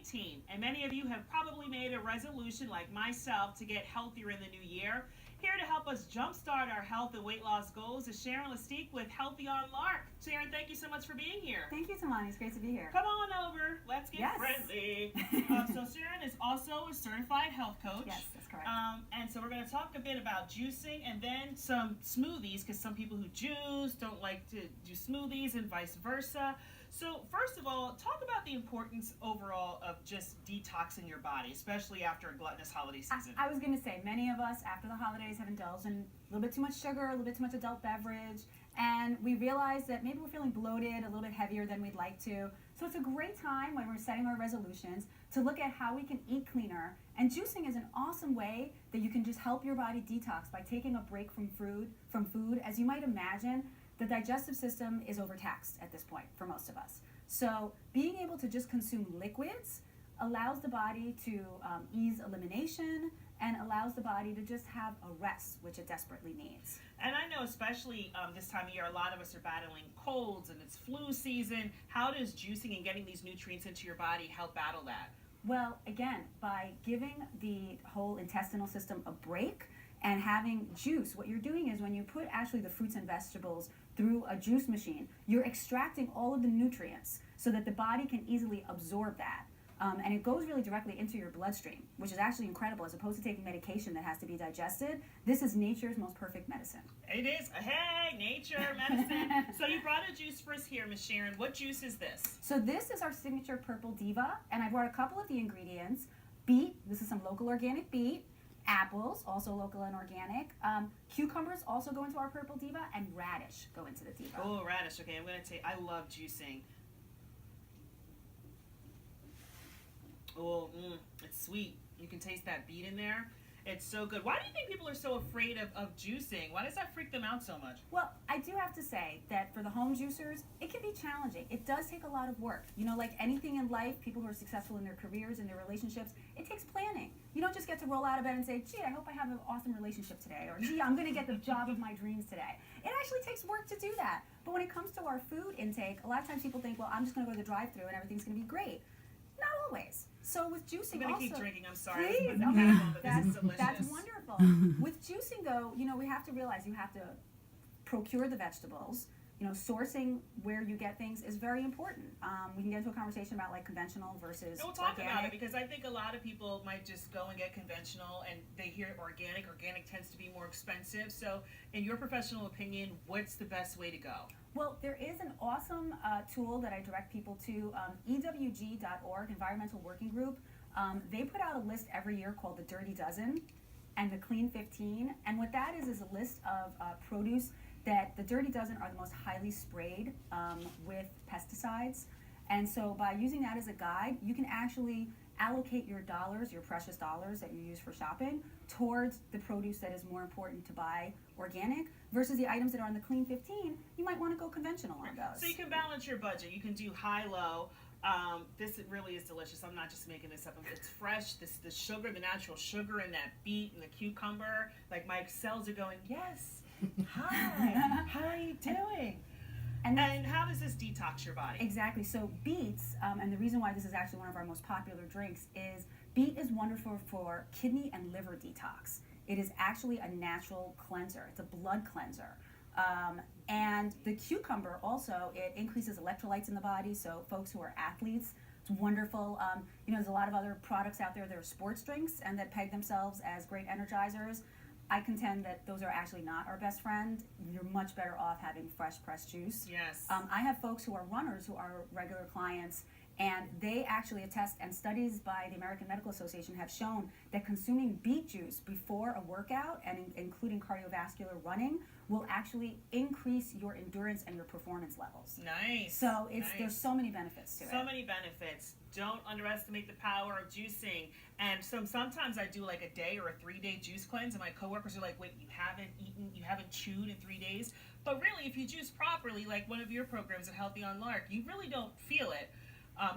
2018, and many of you have probably made a resolution like myself to get healthier in the new year. Here to help us jumpstart our health and weight loss goals is Sharon Lastique with Healthy on Lark. Sharon, thank you so much for being here. Thank you, Tamani. It's great to be here. Come on over. Let's get friendly. So Sharon is also a certified health coach. Yes, that's correct. And so we're going to talk a bit about juicing and then some smoothies, because some people who juice don't like to do smoothies and vice versa. So first of all, talk about the importance overall of just detoxing your body, especially after a gluttonous holiday season. I was going to say, many of us after the holidays have indulged in a little bit too much sugar, a little bit too much adult beverage, and we realize that maybe we're feeling bloated, a little bit heavier than we'd like to. So it's a great time when we're setting our resolutions to look at how we can eat cleaner. And juicing is an awesome way that you can just help your body detox by taking a break from food. As you might imagine, the digestive system is overtaxed at this point for most of us. So being able to just consume liquids allows the body to ease elimination and allows the body to just have a rest, which it desperately needs. And I know especially this time of year, a lot of us are battling colds and it's flu season. How does juicing and getting these nutrients into your body help battle that? Well, again, by giving the whole intestinal system a break and having juice, what you're doing is when you put actually the fruits and vegetables through a juice machine, you're extracting all of the nutrients so that the body can easily absorb that. And it goes really directly into your bloodstream, which is actually incredible. As opposed to taking medication that has to be digested, this is nature's most perfect medicine. It is. Hey, nature medicine. So you brought a juice for us here, Miss Sharon. What juice is this? So this is our signature Purple Diva, and I brought a couple of the ingredients. Beet, this is some local organic beet. Apples, also local and organic. Cucumbers also go into our Purple Diva, and radish go into the Diva. Oh, radish. Okay, I'm going to take, I love juicing. Oh, it's sweet. You can taste that beet in there. It's so good. Why do you think people are so afraid of juicing? Why does that freak them out so much? Well, I do have to say that for the home juicers, it can be challenging. It does take a lot of work. You know, like anything in life, people who are successful in their careers and their relationships, it takes planning. You don't just get to roll out of bed and say, gee, I hope I have an awesome relationship today, or gee, I'm going to get the job of my dreams today. It actually takes work to do that. But when it comes to our food intake, a lot of times people think, well, I'm just going to go to the drive-thru and everything's going to be great. Not always. So with juicing, I'm going to keep drinking. I'm sorry. Please. This is delicious. That's wonderful. With juicing, though, you know, we have to realize you have to procure the vegetables. You know, sourcing where you get things is very important. We can get into a conversation about like conventional versus We'll talk organic. about it, because I think a lot of people might just go and get conventional and they hear organic. Organic tends to be more expensive. So in your professional opinion, what's the best way to go? Well, there is an awesome tool that I direct people to, EWG.org, Environmental Working Group. They put out a list every year called the Dirty Dozen and the Clean 15. And what that is a list of produce that the Dirty Dozen are the most highly sprayed with pesticides. And so by using that as a guide, you can actually allocate your dollars, your precious dollars that you use for shopping, towards the produce that is more important to buy organic versus the items that are on the Clean 15. You might want to go conventional on those. So you can balance your budget. You can do high-low. This really is delicious. I'm not just making this up. It's fresh. The sugar, the natural sugar in that beet and the cucumber. Like my cells are going, yes. Hi. How are you doing? And how does this detox your body? Exactly. So beets, and the reason why this is actually one of our most popular drinks is beet is wonderful for kidney and liver detox. It is actually a natural cleanser. It's a blood cleanser. And the cucumber also, it increases electrolytes in the body. So folks who are athletes, it's wonderful. You know, there's a lot of other products out there that are sports drinks and that peg themselves as great energizers. I contend that those are actually not our best friend. You're much better off having fresh pressed juice. Yes. I have folks who are runners who are regular clients, and they actually attest, and studies by the American Medical Association have shown that consuming beet juice before a workout, and including cardiovascular running, will actually increase your endurance and your performance levels. Nice. So there's so many benefits to it. So many benefits. Don't underestimate the power of juicing. And sometimes I do like a day or a 3-day juice cleanse, and my coworkers are like, wait, you haven't eaten, you haven't chewed in 3 days? But really, if you juice properly, like one of your programs at Healthy on Lark, you really don't feel it.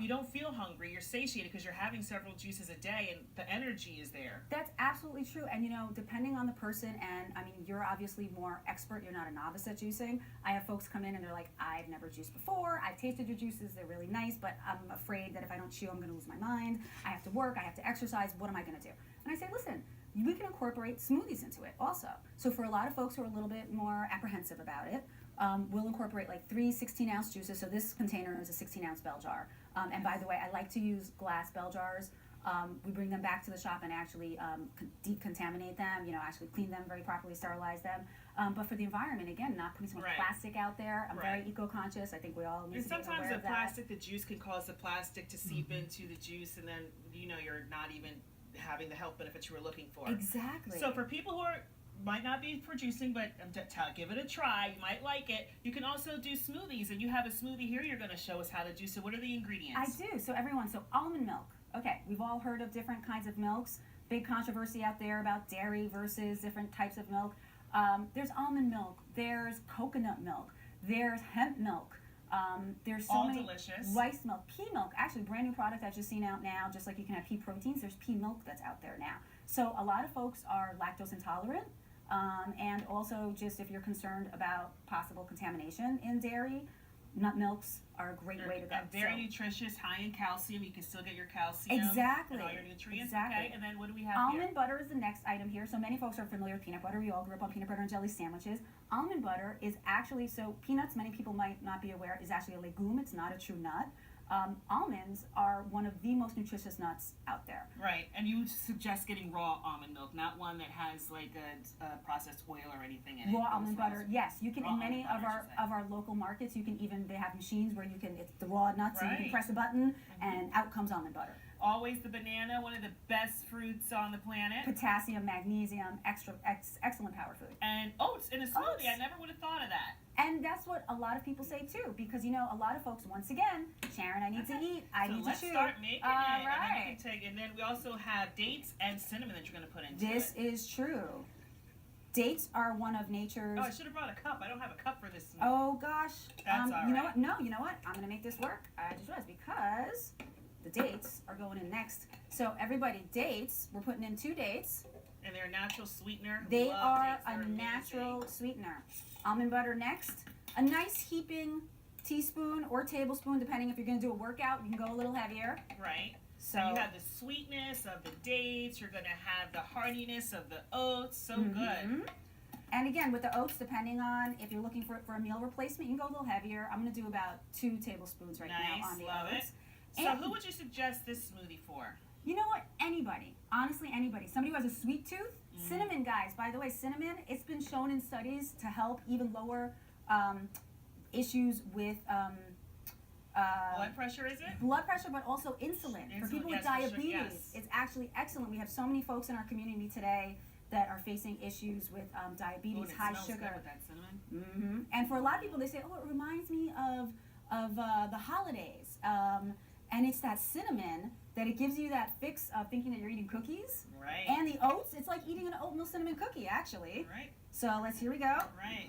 You don't feel hungry. You're satiated because you're having several juices a day, and the energy is there. That's absolutely true. And depending on the person, and I mean, you're obviously more expert, you're not a novice at juicing. I have folks come in and they're like, I've never juiced before. I've tasted your juices, they're really nice, but I'm afraid that if I don't chew, I'm going to lose my mind. I have to work, I have to exercise. What am I going to do? And I say, listen, we can incorporate smoothies into it also. So for a lot of folks who are a little bit more apprehensive about it, we'll incorporate like 3 16-ounce juices. So this container is a 16-ounce bell jar. And by the way, I like to use glass bell jars. We bring them back to the shop and actually decontaminate them, actually clean them very properly, sterilize them. But for the environment, again, not putting so much plastic out there. I'm very eco-conscious. I think we all need to be aware of that. And sometimes the plastic, the juice can cause the plastic to seep into the juice, and then, you're not even having the health benefits you were looking for. Exactly. So for people who might not be for juicing, but give it a try. You might like it. You can also do smoothies, and you have a smoothie here you're going to show us how to do. So what are the ingredients? I do. So almond milk. Okay, we've all heard of different kinds of milks. Big controversy out there about dairy versus different types of milk. There's almond milk. There's coconut milk. There's hemp milk. There's so all many delicious. Rice milk, pea milk, actually brand new product I've just seen out now. Just like you can have pea proteins, there's pea milk that's out there now. So a lot of folks are lactose intolerant, and also just if you're concerned about possible contamination in dairy, nut milks are a great way to go. Very nutritious, high in calcium. You can still get your calcium exactly, and all your nutrients. Exactly. Okay, and then what do we have Almond here? butter is the next item here. So many folks are familiar with peanut butter. We all grew up on peanut butter and jelly sandwiches. Almond butter is actually, so peanuts, many people might not be aware, is actually a legume. It's not a true nut. Almonds are one of the most nutritious nuts out there. Right, and you suggest getting raw almond milk, not one that has like a processed oil or anything in it. Raw almond butter, yes. You can, Raw in many almond butter, of our local markets, you can even, they have machines where you can, it's the raw nuts, and you can Right. press a button, and out comes almond butter. Always the banana, one of the best fruits on the planet. Potassium, magnesium, excellent power food. And oats in a smoothie. Oats. I never would have thought of that. And that's what a lot of people say too, because a lot of folks, once again, Sharon, I need to eat, I need to let's chew. start making it. Right. And then we also have dates and cinnamon that you're going to put into This it. is true. Dates are one of nature's. Oh, I should have brought a cup. I don't have a cup for this smoothie. Oh gosh. That's all you know right. what? No, you know what? I'm gonna make this work. I just realized because the dates are going in next. So everybody, dates. We're putting in 2 dates. And they're a natural sweetener. They Love are dates. They're a amazing. natural sweetener. Almond butter next. A nice heaping teaspoon or tablespoon, depending if you're going to do a workout. You can go a little heavier. Right. So you have the sweetness of the dates. You're going to have the heartiness of the oats. So good. And again, with the oats, depending on if you're looking for a meal replacement, you can go a little heavier. I'm going to do about 2 tablespoons right now on the Love oats. it. So And who would you suggest this smoothie for? you know what? Anybody. Honestly, anybody. Somebody who has a sweet tooth. Cinnamon, guys. By the way, cinnamon, it's been shown in studies to help even lower issues with Blood pressure, is it? blood pressure, but also insulin. For Insulin, people with yes, for sure, diabetes, yes. it's actually excellent. We have so many folks in our community today that are facing issues with diabetes, Oh, and it high smells good sugar. with that cinnamon. And for a lot of people, they say, "Oh, it reminds me of the holidays," and it's that cinnamon that it gives you that fix of thinking that you're eating cookies. Right. And the oats, it's like eating an oatmeal cinnamon cookie, actually. Right. So here we go. Right.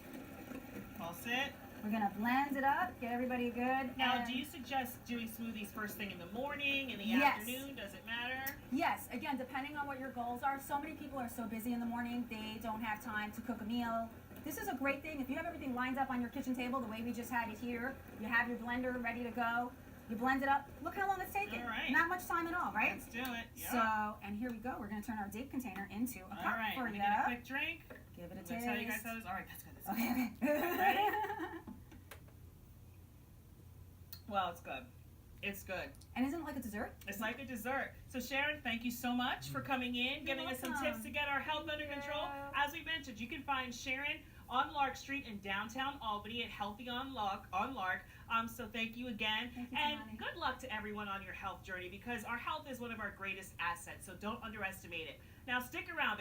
Pulse it. We're gonna blend it up, get everybody good. Now, and do you suggest doing smoothies first thing in the morning, in the Yes. afternoon? Does it matter? Yes, again, depending on what your goals are. So many people are so busy in the morning, they don't have time to cook a meal. This is a great thing. If you have everything lined up on your kitchen table the way we just had it here, you have your blender ready to go, you blend it up. Look how long it's taken. All right. Not much time at all, right? Let's do it. Yeah. So, and here we go. We're going to turn our date container into a cup All right. for Let me you. get a quick drink. Give it a Let's taste. tell you guys how this. All right, that's good. That's good. Okay, okay. Ready? Well, it's good. It's good. And isn't it like a dessert? It's like a dessert. So Sharon, thank you so much for coming in, giving us some welcome. tips to get our health under control. As we mentioned, you can find Sharon on Lark Street in downtown Albany at Healthy on Lark. So thank you again. Thank you, and Tamani. good luck to everyone on your health journey, because our health is one of our greatest assets. So don't underestimate it. Now stick around.